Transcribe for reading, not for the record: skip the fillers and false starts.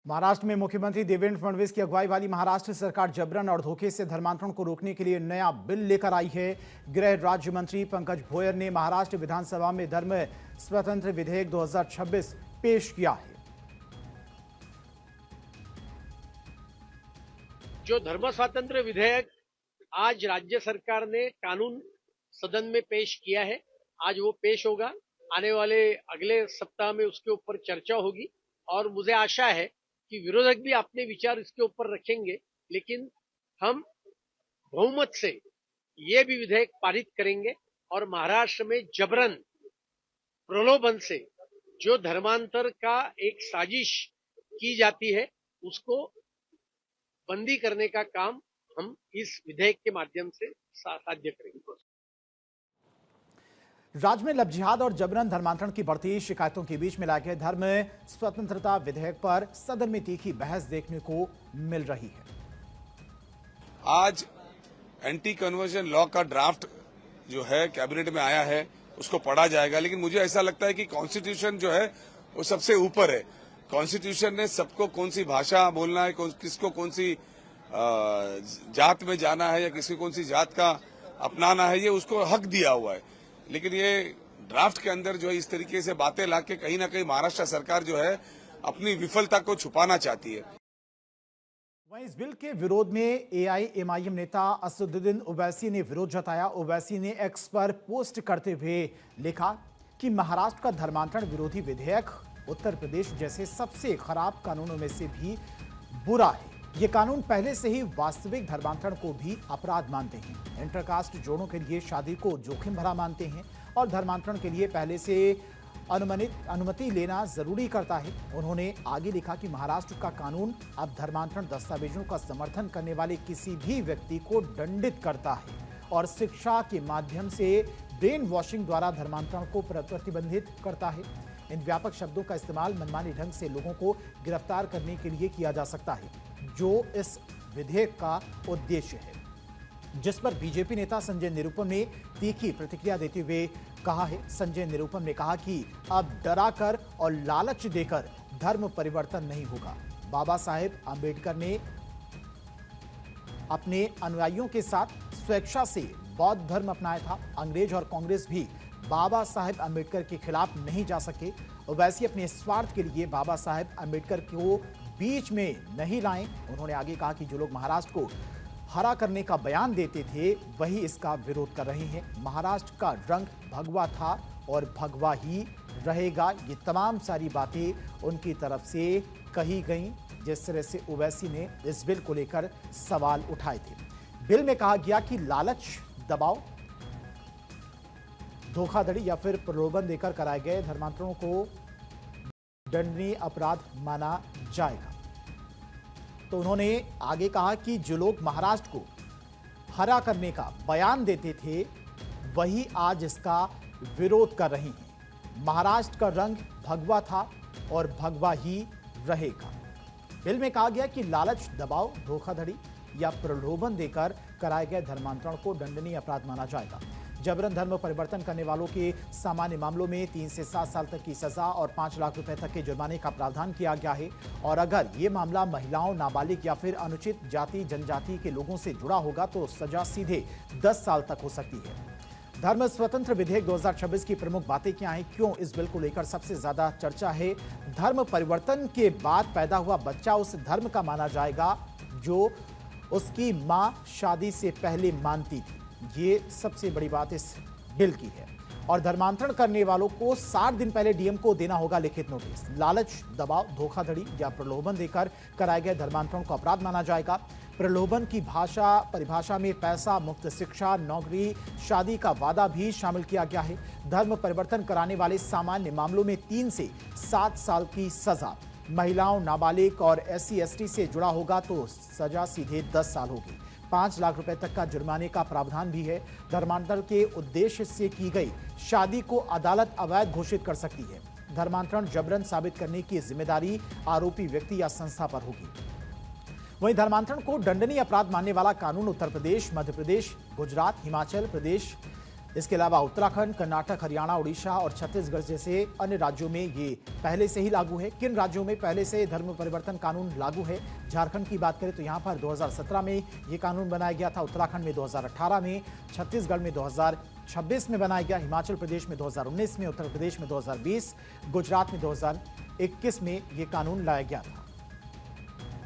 महाराष्ट्र में मुख्यमंत्री देवेंद्र फडणवीस की अगुवाई वाली महाराष्ट्र सरकार जबरन और धोखे से धर्मांतरण को रोकने के लिए नया बिल लेकर आई है। गृह राज्य मंत्री पंकज भोयर ने महाराष्ट्र विधानसभा में धर्म स्वतंत्र विधेयक 2026 पेश किया है। जो धर्म स्वातंत्र्य विधेयक आज राज्य सरकार ने कानून सदन में पेश किया है, आज वो पेश होगा। आने वाले अगले सप्ताह में उसके ऊपर चर्चा होगी और मुझे आशा है कि विरोधक भी अपने विचार इसके ऊपर रखेंगे, लेकिन हम बहुमत से ये भी विधेयक पारित करेंगे और महाराष्ट्र में जबरन प्रलोभन से जो धर्मांतर का एक साजिश की जाती है उसको बंदी करने का काम हम इस विधेयक के माध्यम से साध्य करेंगे। राज्य में लव जिहाद और जबरन धर्मांतरण की बढ़ती शिकायतों के बीच में लाए गए धर्म स्वतंत्रता विधेयक पर सदन में तीखी बहस देखने को मिल रही है। आज एंटी कन्वर्जन लॉ का ड्राफ्ट जो है कैबिनेट में आया है, उसको पढ़ा जाएगा, लेकिन मुझे ऐसा लगता है कि कॉन्स्टिट्यूशन जो है वो सबसे ऊपर है। कॉन्स्टिट्यूशन ने सबको कौन सी भाषा बोलना है, किसको कौन सी जात में जाना है या किसको कौन सी जात का अपनाना है, ये उसको हक दिया हुआ है। लेकिन ये ड्राफ्ट के अंदर जो है इस तरीके से बातें लाके कहीं ना कहीं महाराष्ट्र सरकार जो है अपनी विफलता को छुपाना चाहती है। वहीं इस बिल के विरोध में एआईएमआईएम नेता असदुद्दीन ओवैसी ने विरोध जताया। ओवैसी ने एक्स पर पोस्ट करते हुए लिखा कि महाराष्ट्र का धर्मांतरण विरोधी विधेयक उत्तर प्रदेश जैसे सबसे खराब कानूनों में से भी बुरा है। ये कानून पहले से ही वास्तविक धर्मांतरण को भी अपराध मानते हैं। इंटरकास्ट जोड़ों के लिए शादी को जोखिम भरा मानते हैं और धर्मांतरण के लिए पहले से अनुमति लेना जरूरी करता है। उन्होंने आगे लिखा कि महाराष्ट्र का कानून अब धर्मांतरण दस्तावेजों का समर्थन करने वाले किसी भी व्यक्ति को दंडित करता है और शिक्षा के माध्यम से ब्रेन वॉशिंग द्वारा धर्मांतरण को प्रतिबंधित करता है। इन व्यापक शब्दों का इस्तेमाल मनमानी ढंग से लोगों को गिरफ्तार करने के लिए किया जा सकता है, जो इस विधेयक का उद्देश्य है, जिस पर बीजेपी नेता संजय निरुपम ने तीखी प्रतिक्रिया देते हुए कहा है। संजय निरुपम ने कहा कि अब डराकर और लालच देकर धर्म परिवर्तन नहीं होगा। बाबा साहेब आंबेडकर ने अपने अनुयायियों के साथ स्वेच्छा से बौद्ध धर्म अपनाया था। अंग्रेज और कांग्रेस भी बाबा साहेब आंबेडकर के खिलाफ नहीं जा सके। ओवैसी अपने स्वार्थ के लिए बाबा साहेब आंबेडकर को बीच में नहीं लाए। उन्होंने आगे कहा कि जो लोग महाराष्ट्र को हरा करने का बयान देते थे वही इसका विरोध कर रहे हैं। महाराष्ट्र का रंग भगवा था और भगवा ही रहेगा। ये तमाम सारी बातें उनकी तरफ से कही गई, जिस तरह से ओवैसी ने इस बिल को लेकर सवाल उठाए थे। बिल में कहा गया कि लालच, दबाव, धोखाधड़ी या फिर प्रलोभन देकर कराए गए धर्मांतरणों को दंडनीय अपराध माना जाएगा। तो उन्होंने आगे कहा कि जो लोग महाराष्ट्र को हरा करने का बयान देते थे वही आज इसका विरोध कर रहे हैं। महाराष्ट्र का रंग भगवा था और भगवा ही रहेगा। बिल में कहा गया कि लालच, दबाव, धोखाधड़ी या प्रलोभन देकर कराए गए धर्मांतरण को दंडनीय अपराध माना जाएगा। जबरन धर्म परिवर्तन करने वालों के सामान्य मामलों में 3 से 7 साल तक की सजा और 5 लाख रुपए तक के जुर्माने का प्रावधान किया गया है। और अगर ये मामला महिलाओं, नाबालिग या फिर अनुचित जाति जनजाति के लोगों से जुड़ा होगा तो सजा सीधे 10 साल तक हो सकती है। धर्म स्वतंत्र विधेयक 2026 की प्रमुख बातें क्या हैं, क्यों इस बिल को लेकर सबसे ज्यादा चर्चा है। धर्म परिवर्तन के बाद पैदा हुआ बच्चा उस धर्म का माना जाएगा जो उसकी मां शादी से पहले मानती थी। ये सबसे बड़ी बात इस बिल की है। और धर्मांतरण करने वालों को 60 दिन पहले डीएम को देना होगा लिखित नोटिस। लालच, दबाव, धोखाधड़ी या प्रलोभन देकर कराए गए धर्मांतरण को अपराध माना जाएगा। प्रलोभन की परिभाषा में पैसा, मुफ्त शिक्षा, नौकरी, शादी का वादा भी शामिल किया गया है। धर्म परिवर्तन कराने वाले सामान्य मामलों में 3 से 7 साल की सजा। महिलाओं, नाबालिग और SC/ST से जुड़ा होगा तो सजा सीधे 10 साल होगी। 5 लाख रुपए तक का जुर्माने का प्रावधान भी है। धर्मांतरण के उद्देश्य से की गई शादी को अदालत अवैध घोषित कर सकती है। धर्मांतरण जबरन साबित करने की जिम्मेदारी आरोपी व्यक्ति या संस्था पर होगी। वहीं धर्मांतरण को दंडनीय अपराध मानने वाला कानून उत्तर प्रदेश, मध्य प्रदेश, गुजरात, हिमाचल प्रदेश, इसके अलावा उत्तराखंड, कर्नाटक, हरियाणा, उड़ीसा और छत्तीसगढ़ जैसे अन्य राज्यों में ये पहले से ही लागू है। किन राज्यों में पहले से धर्म परिवर्तन कानून लागू है? झारखंड की बात करें तो यहाँ पर 2017 में ये कानून बनाया गया था, उत्तराखंड में 2018 में, छत्तीसगढ़ में 2026 में बनाया गया, हिमाचल प्रदेश में 2019 में, उत्तर प्रदेश में 2020, गुजरात में 2021 में ये कानून लाया गया था।